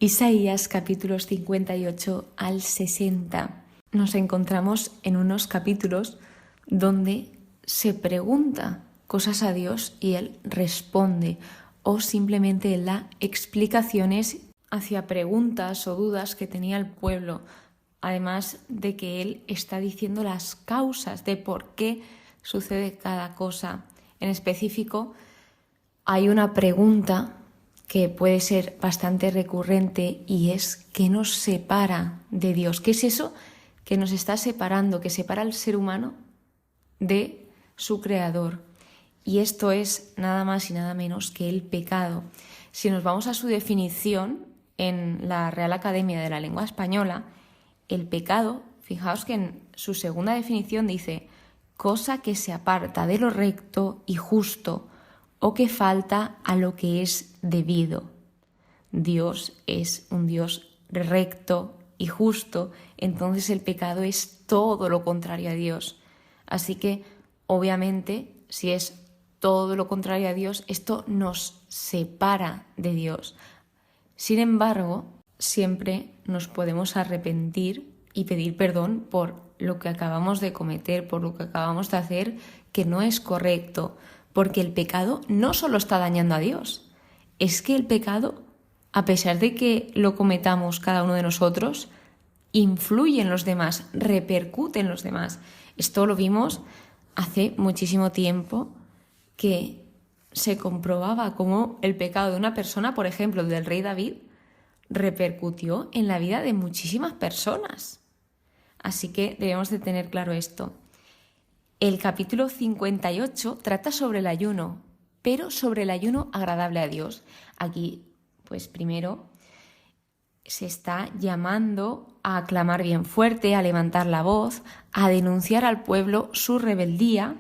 Isaías capítulos 58 al 60. Nos encontramos en unos capítulos donde se pregunta cosas a Dios y Él responde, o simplemente Él da explicaciones hacia preguntas o dudas que tenía el pueblo, además de que Él está diciendo las causas de por qué sucede cada cosa. En específico, hay una pregunta que puede ser bastante recurrente y es ¿qué nos separa de Dios? ¿Qué es eso que nos está separando, que separa al ser humano de su creador? Y esto es nada más y nada menos que el pecado. Si nos vamos a su definición en la Real Academia de la Lengua Española, el pecado, fijaos que en su segunda definición dice cosa que se aparta de lo recto y justo, o que falta a lo que es debido. Dios es un Dios recto y justo, entonces el pecado es todo lo contrario a Dios. Así que, obviamente, si es todo lo contrario a Dios, esto nos separa de Dios. Sin embargo, siempre nos podemos arrepentir y pedir perdón por lo que acabamos de cometer, por lo que acabamos de hacer, que no es correcto. Porque el pecado no solo está dañando a Dios, es que el pecado, a pesar de que lo cometamos cada uno de nosotros, influye en los demás, repercute en los demás. Esto lo vimos hace muchísimo tiempo, que se comprobaba cómo el pecado de una persona, por ejemplo, el del rey David, repercutió en la vida de muchísimas personas. Así que debemos de tener claro esto. El capítulo 58 trata sobre el ayuno, pero sobre el ayuno agradable a Dios. Aquí, pues primero, se está llamando a clamar bien fuerte, a levantar la voz, a denunciar al pueblo su rebeldía,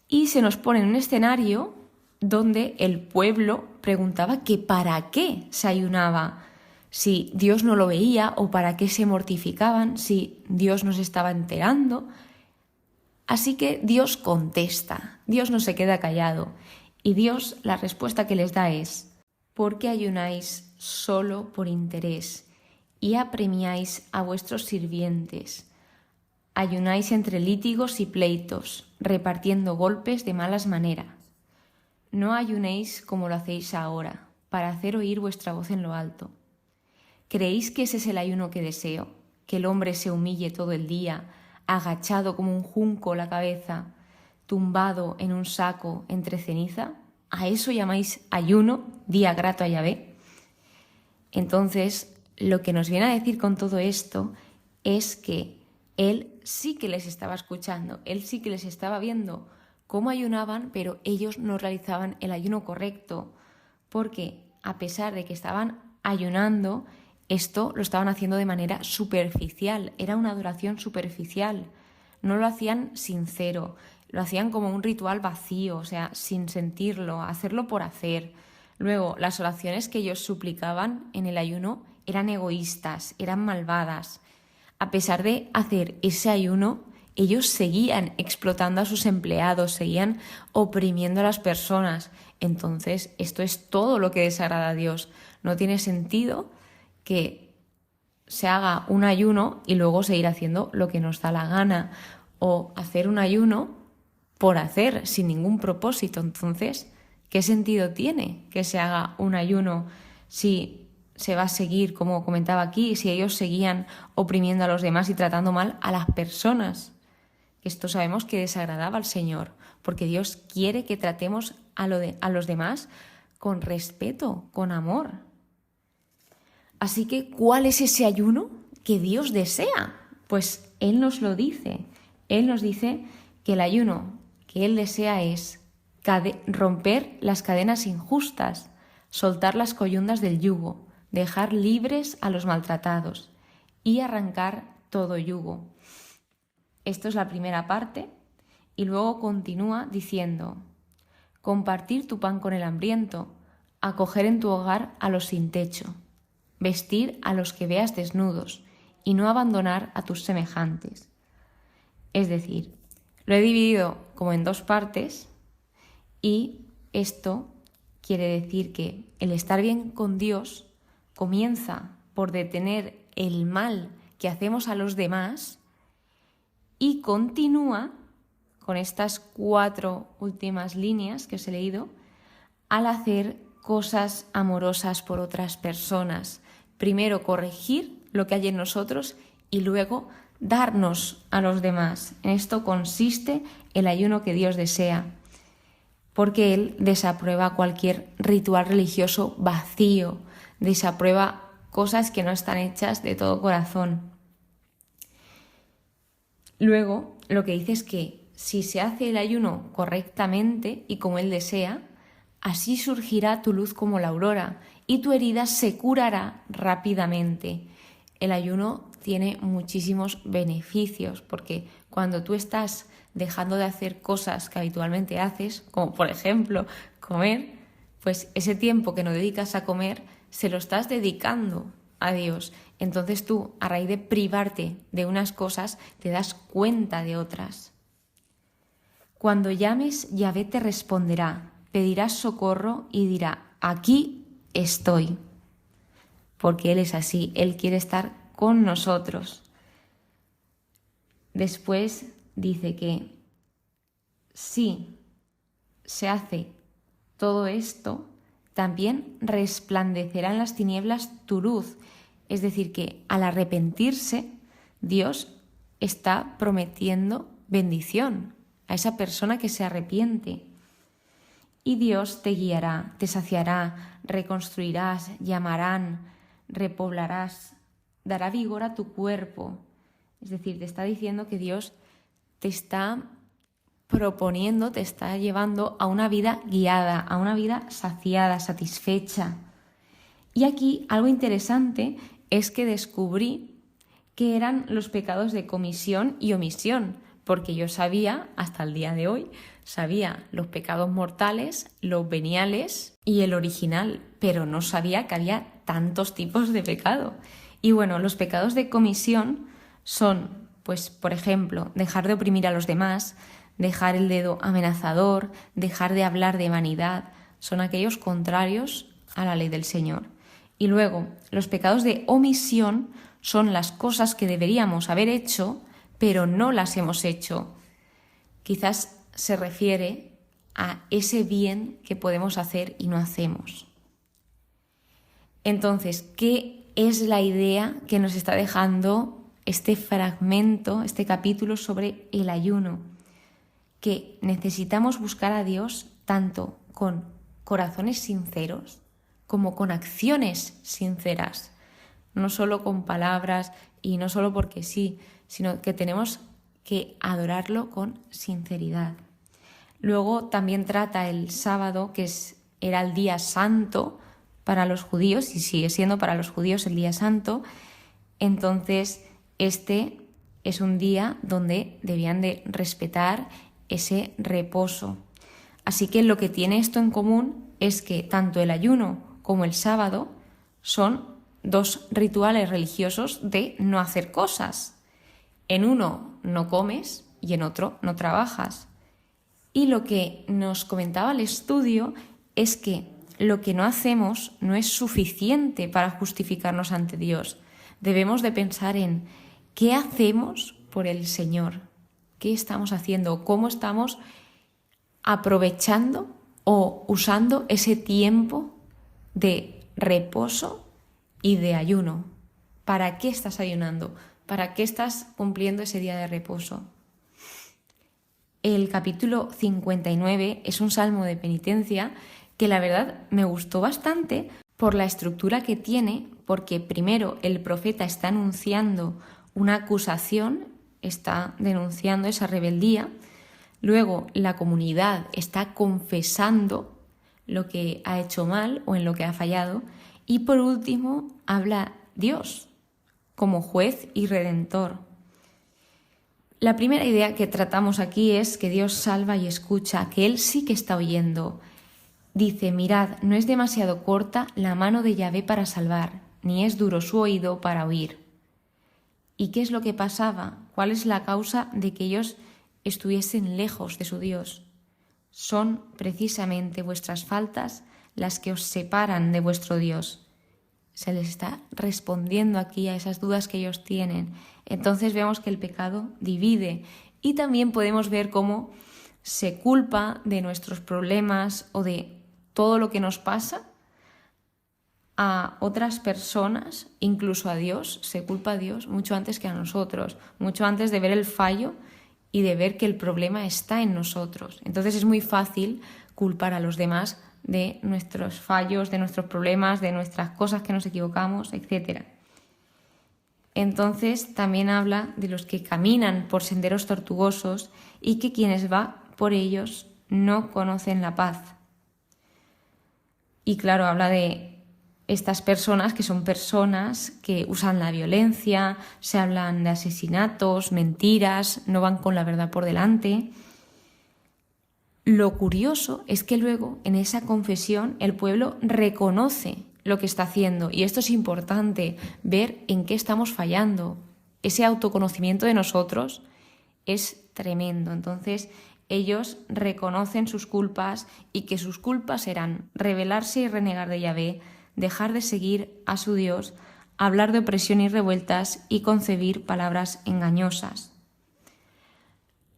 y se nos pone en un escenario donde el pueblo preguntaba que para qué se ayunaba, si Dios no lo veía o para qué se mortificaban, si Dios nos estaba enterando. Así que Dios contesta, Dios no se queda callado, y Dios la respuesta que les da es: ¿por qué ayunáis solo por interés y apremiáis a vuestros sirvientes? Ayunáis entre lítigos y pleitos, repartiendo golpes de malas maneras. No ayunéis como lo hacéis ahora, para hacer oír vuestra voz en lo alto. ¿Creéis que ese es el ayuno que deseo? ¿Que el hombre se humille todo el día, agachado como un junco la cabeza, tumbado en un saco entre ceniza? ¿A eso llamáis ayuno, día grato a Yahvé? Entonces, lo que nos viene a decir con todo esto es que Él sí que les estaba escuchando, Él sí que les estaba viendo cómo ayunaban, pero ellos no realizaban el ayuno correcto, porque a pesar de que estaban ayunando, esto lo estaban haciendo de manera superficial, era una adoración superficial, no lo hacían sincero, lo hacían como un ritual vacío, o sea, sin sentirlo, hacerlo por hacer. Luego, las oraciones que ellos suplicaban en el ayuno eran egoístas, eran malvadas. A pesar de hacer ese ayuno, ellos seguían explotando a sus empleados, seguían oprimiendo a las personas. Entonces, esto es todo lo que desagrada a Dios. No tiene sentido que se haga un ayuno y luego seguir haciendo lo que nos da la gana, o hacer un ayuno por hacer, sin ningún propósito. Entonces, ¿qué sentido tiene que se haga un ayuno si se va a seguir, como comentaba aquí, si ellos seguían oprimiendo a los demás y tratando mal a las personas? Esto sabemos que desagradaba al Señor, porque Dios quiere que tratemos a los demás con respeto, con amor. Así que, ¿cuál es ese ayuno que Dios desea? Pues Él nos lo dice. Él nos dice que el ayuno que Él desea es romper las cadenas injustas, soltar las coyundas del yugo, dejar libres a los maltratados y arrancar todo yugo. Esto es la primera parte, y luego continúa diciendo: compartir tu pan con el hambriento, acoger en tu hogar a los sin techo, vestir a los que veas desnudos y no abandonar a tus semejantes. Es decir, lo he dividido como en dos partes, y esto quiere decir que el estar bien con Dios comienza por detener el mal que hacemos a los demás y continúa con estas 4 últimas líneas que os he leído al hacer cosas amorosas por otras personas. Primero corregir lo que hay en nosotros y luego darnos a los demás. En esto consiste el ayuno que Dios desea, porque Él desaprueba cualquier ritual religioso vacío, desaprueba cosas que no están hechas de todo corazón. Luego, lo que dice es que si se hace el ayuno correctamente y como Él desea, así surgirá tu luz como la aurora y tu herida se curará rápidamente. El ayuno tiene muchísimos beneficios porque cuando tú estás dejando de hacer cosas que habitualmente haces, como por ejemplo comer, pues ese tiempo que no dedicas a comer se lo estás dedicando a Dios. Entonces tú, a raíz de privarte de unas cosas, te das cuenta de otras. Cuando llames, Yahvé te responderá, pedirás socorro y dirá, aquí estoy. Porque Él es así, Él quiere estar con nosotros. Después dice que si se hace todo esto, también resplandecerá en las tinieblas tu luz. Es decir, que al arrepentirse, Dios está prometiendo bendición a esa persona que se arrepiente. Y Dios te guiará, te saciará, reconstruirás, llamarán, repoblarás, dará vigor a tu cuerpo. Es decir, te está diciendo que Dios te está proponiendo, te está llevando a una vida guiada, a una vida saciada, satisfecha. Y aquí algo interesante es que descubrí que eran los pecados de comisión y omisión, porque yo sabía, hasta el día de hoy, sabía los pecados mortales, los veniales y el original, pero no sabía que había tantos tipos de pecado. Y bueno, los pecados de comisión son, pues, por ejemplo, dejar de oprimir a los demás, dejar el dedo amenazador, dejar de hablar de vanidad, son aquellos contrarios a la ley del Señor. Y luego, los pecados de omisión son las cosas que deberíamos haber hecho, pero no las hemos hecho. Quizás se refiere a ese bien que podemos hacer y no hacemos. Entonces, ¿qué es la idea que nos está dejando este fragmento, este capítulo sobre el ayuno? Que necesitamos buscar a Dios tanto con corazones sinceros como con acciones sinceras, no solo con palabras y no solo porque sí, sino que tenemos que adorarlo con sinceridad. Luego también trata el sábado, que era el día santo para los judíos y sigue siendo para los judíos el día santo. Entonces, este es un día donde debían de respetar ese reposo. Así que lo que tiene esto en común es que tanto el ayuno como el sábado son 2 rituales religiosos de no hacer cosas. En uno no comes y en otro no trabajas. Y lo que nos comentaba el estudio es que lo que no hacemos no es suficiente para justificarnos ante Dios. Debemos de pensar en qué hacemos por el Señor, qué estamos haciendo, cómo estamos aprovechando o usando ese tiempo de reposo y de ayuno. ¿Para qué estás ayunando? ¿Para qué estás cumpliendo ese día de reposo? El capítulo 59 es un salmo de penitencia que la verdad me gustó bastante por la estructura que tiene, porque primero el profeta está anunciando una acusación, está denunciando esa rebeldía, luego la comunidad está confesando lo que ha hecho mal o en lo que ha fallado, y por último habla Dios como juez y redentor. La primera idea que tratamos aquí es que Dios salva y escucha, que Él sí que está oyendo. Dice, mirad, no es demasiado corta la mano de Yahvé para salvar, ni es duro su oído para oír. ¿Y qué es lo que pasaba? ¿Cuál es la causa de que ellos estuviesen lejos de su Dios? Son precisamente vuestras faltas las que os separan de vuestro Dios. se les está respondiendo aquí a esas dudas que ellos tienen. Entonces vemos que el pecado divide y también podemos ver cómo se culpa de nuestros problemas o de todo lo que nos pasa a otras personas, incluso a Dios. Se culpa a Dios mucho antes que a nosotros, mucho antes de ver el fallo y de ver que el problema está en nosotros. Entonces es muy fácil culpar a los demás de nuestros fallos, de nuestros problemas, de nuestras cosas que nos equivocamos, etc. Entonces también habla de los que caminan por senderos tortuosos y que quienes van por ellos no conocen la paz. Y claro, habla de estas personas que son personas que usan la violencia, se hablan de asesinatos, mentiras, no van con la verdad por delante. Lo curioso es que luego en esa confesión el pueblo reconoce lo que está haciendo y esto es importante, ver en qué estamos fallando. Ese autoconocimiento de nosotros es tremendo. Entonces ellos reconocen sus culpas y que sus culpas eran rebelarse y renegar de Yahvé, dejar de seguir a su Dios, hablar de opresión y revueltas y concebir palabras engañosas.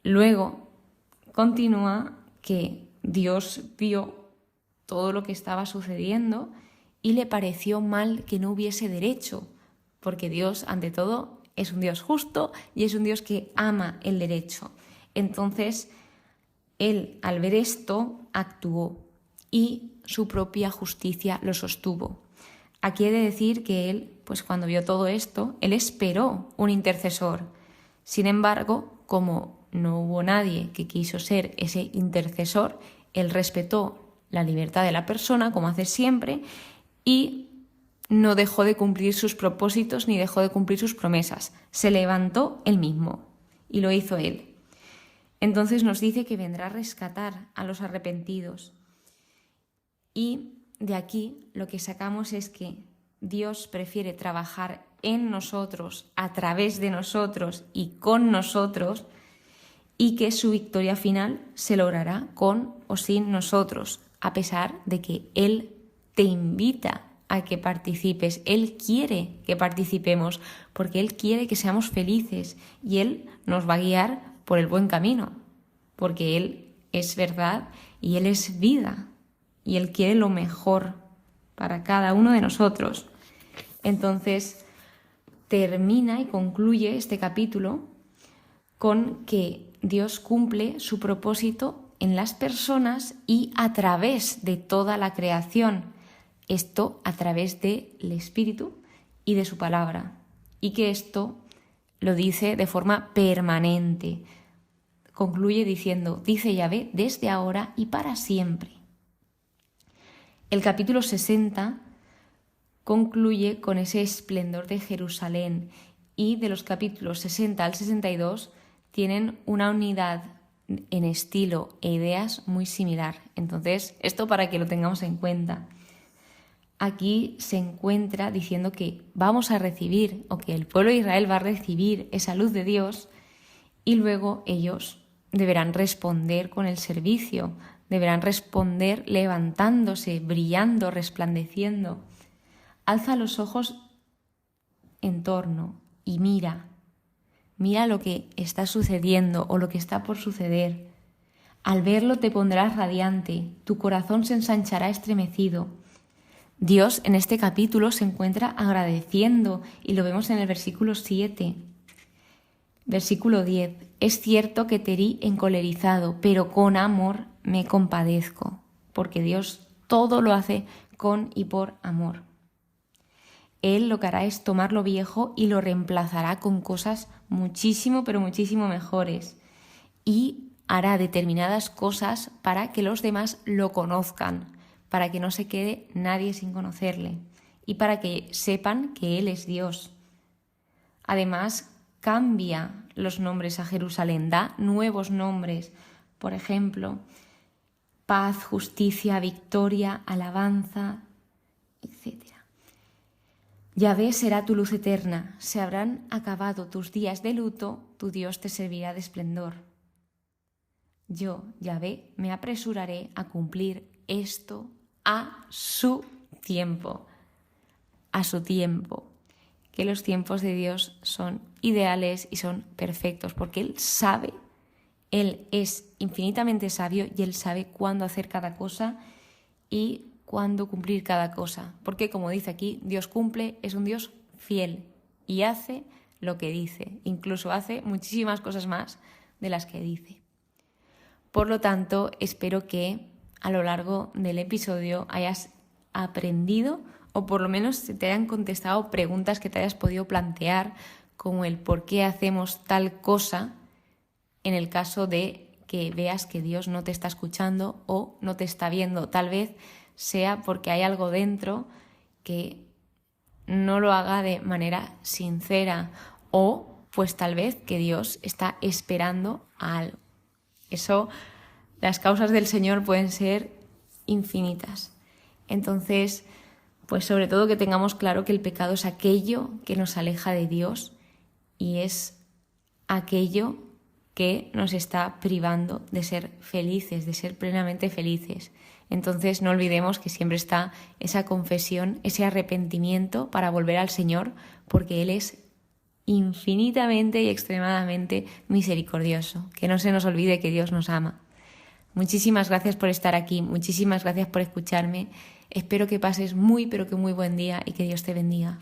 Luego continúa que Dios vio todo lo que estaba sucediendo y le pareció mal que no hubiese derecho, porque Dios, ante todo, es un Dios justo y es un Dios que ama el derecho. Entonces, Él, al ver esto, actuó y su propia justicia lo sostuvo. Aquí he de decir que Él, pues cuando vio todo esto, Él esperó un intercesor. Sin embargo, como no hubo nadie que quiso ser ese intercesor, Él respetó la libertad de la persona, como hace siempre, y no dejó de cumplir sus propósitos ni dejó de cumplir sus promesas. Se levantó Él mismo y lo hizo Él. Entonces nos dice que vendrá a rescatar a los arrepentidos. Y de aquí lo que sacamos es que Dios prefiere trabajar en nosotros, a través de nosotros y con nosotros, y que su victoria final se logrará con o sin nosotros, a pesar de que Él te invita a que participes. Él quiere que participemos porque Él quiere que seamos felices y Él nos va a guiar por el buen camino, porque Él es verdad y Él es vida y Él quiere lo mejor para cada uno de nosotros. Entonces termina y concluye este capítulo con que Dios cumple su propósito en las personas y a través de toda la creación. Esto a través del Espíritu y de su palabra. Y que esto lo dice de forma permanente. Concluye diciendo, dice Yahvé, desde ahora y para siempre. El capítulo 60 concluye con ese esplendor de Jerusalén y de los capítulos 60 al 62 tienen una unidad en estilo e ideas muy similar. Entonces, esto para que lo tengamos en cuenta. Aquí se encuentra diciendo que vamos a recibir, o que el pueblo de Israel va a recibir esa luz de Dios y luego ellos deberán responder con el servicio, deberán responder levantándose, brillando, resplandeciendo. Alza los ojos en torno y mira lo que está sucediendo o lo que está por suceder. Al verlo te pondrás radiante, tu corazón se ensanchará estremecido. Dios en este capítulo se encuentra agradeciendo y lo vemos en el versículo 7. Versículo 10. Es cierto que te herí encolerizado, pero con amor me compadezco, porque Dios todo lo hace con y por amor. Él lo que hará es tomar lo viejo y lo reemplazará con cosas muchísimo, pero muchísimo mejores. Y hará determinadas cosas para que los demás lo conozcan, para que no se quede nadie sin conocerle y para que sepan que Él es Dios. Además, cambia los nombres a Jerusalén, da nuevos nombres. Por ejemplo, paz, justicia, victoria, alabanza, etc. Yahvé será tu luz eterna, se habrán acabado tus días de luto, tu Dios te servirá de esplendor. Yo, Yahvé, me apresuraré a cumplir esto a su tiempo. a su tiempo, que los tiempos de Dios son ideales y son perfectos, porque Él sabe, Él es infinitamente sabio y Él sabe cuándo hacer cada cosa y cuándo cumplir cada cosa. Porque, como dice aquí, Dios cumple, es un Dios fiel y hace lo que dice. Incluso hace muchísimas cosas más de las que dice. Por lo tanto, espero que a lo largo del episodio hayas aprendido o por lo menos te hayan contestado preguntas que te hayas podido plantear, como el por qué hacemos tal cosa en el caso de que veas que Dios no te está escuchando o no te está viendo. Tal vez sea porque hay algo dentro que no lo haga de manera sincera o pues tal vez que Dios está esperando a algo. Eso, las causas del Señor pueden ser infinitas. Entonces, pues sobre todo que tengamos claro que el pecado es aquello que nos aleja de Dios y es aquello que nos está privando de ser felices, de ser plenamente felices. Entonces no olvidemos que siempre está esa confesión, ese arrepentimiento para volver al Señor, porque Él es infinitamente y extremadamente misericordioso. Que no se nos olvide que Dios nos ama. Muchísimas gracias por estar aquí, muchísimas gracias por escucharme. Espero que pases muy, pero que muy buen día y que Dios te bendiga.